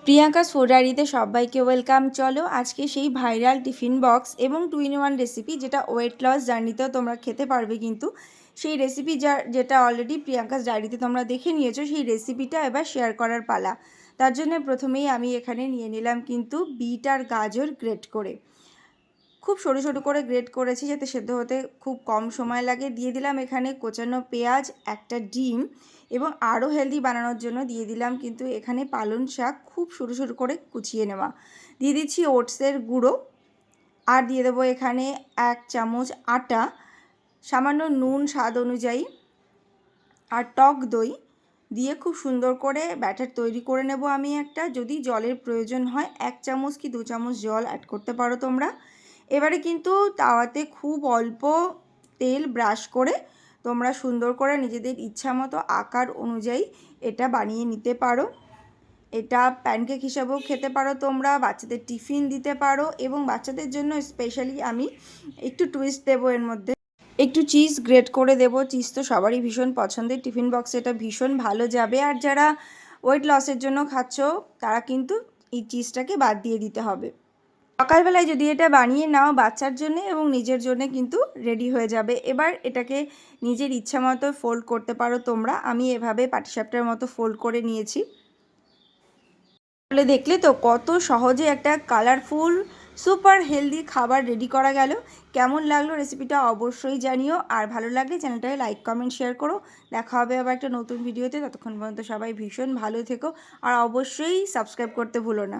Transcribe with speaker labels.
Speaker 1: Priyanka's food ডায়েরিতে সবাইকে welcome. চলো আজকে সেই ভাইরাল টিফিন বক্স এবং 2 in 1 রেসিপি, যেটা ওয়েট লস জার্নিতেও তোমরা খেতে পারবে। কিন্তু সেই রেসিপি যেটা অলরেডি প্রিয়াঙ্কাস ডায়েরিতে তোমরা দেখে নিয়েছো, সেই রেসিপিটা এবার শেয়ার করার পালা। তার জন্য প্রথমেই আমি এখানে নিয়ে নিলাম কিন্তু বিট আর গাজর গ্রেট করে, খুব সরু সরু করে গ্রেট করেছি যাতে সেদ্ধ হতে খুব কম সময় লাগে। দিয়ে দিলাম এখানে কোচানো পেঁয়াজ, একটা ডিম, এবং আরও হেলদি বানানোর জন্য দিয়ে দিলাম কিন্তু এখানে পালং শাক খুব সরু সরু করে কুচিয়ে নেওয়া। দিয়ে দিচ্ছি ওটসের গুঁড়ো, আর দিয়ে দেবো এখানে 1 চামচ আটা, সামান্য নুন স্বাদ অনুযায়ী, আর টক দই দিয়ে খুব সুন্দর করে ব্যাটার তৈরি করে নেব আমি একটা। যদি জলের প্রয়োজন হয় 1 চামচ কি 2 চামচ জল অ্যাড করতে পারো তোমরা। এবারে কিন্তু তাওয়াতে খুব অল্প তেল ব্রাশ করে তোমরা সুন্দর করে নিজেদের ইচ্ছা মতো আকার অনুযায়ী এটা বানিয়ে নিতে পারো। এটা প্যানকেক হিসাবেও খেতে পারো তোমরা, বাচ্চাদের টিফিন দিতে পারো, এবং বাচ্চাদের জন্য স্পেশালি আমি একটু টুইস্ট দেবো, এর মধ্যে একটু চিজ গ্রেট করে দেবো। চিজ তো সবারই ভীষণ পছন্দের, টিফিন বক্সে এটা ভীষণ ভালো যাবে। আর যারা ওয়েট লসের জন্য খাচ্ছ তারা কিন্তু এই চিজটাকে বাদ দিয়ে দিতে হবে। সকালবেলায় যদি এটা বানিয়ে নাও বাচ্চার জন্য এবং নিজের জন্য কিন্তু রেডি হয়ে যাবে। এবার এটাকে নিজের ইচ্ছা মতো ফোল্ড করতে পারো তোমরা। আমি এভাবে পাটিসাপটার মতো ফোল্ড করে নিয়েছি। তাহলে দেখলে তো কত সহজে একটা কালারফুল সুপার হেলদি খাবার রেডি করা গেল। কেমন লাগলো রেসিপিটা অবশ্যই জানিও, আর ভালো লাগলে চ্যানেলটাকে লাইক কমেন্ট শেয়ার করো। দেখা হবে আবার একটা নতুন ভিডিওতে। ততক্ষণ পর্যন্ত সবাই ভীষণ ভালো থেকো, আর অবশ্যই সাবস্ক্রাইব করতে ভুলো না।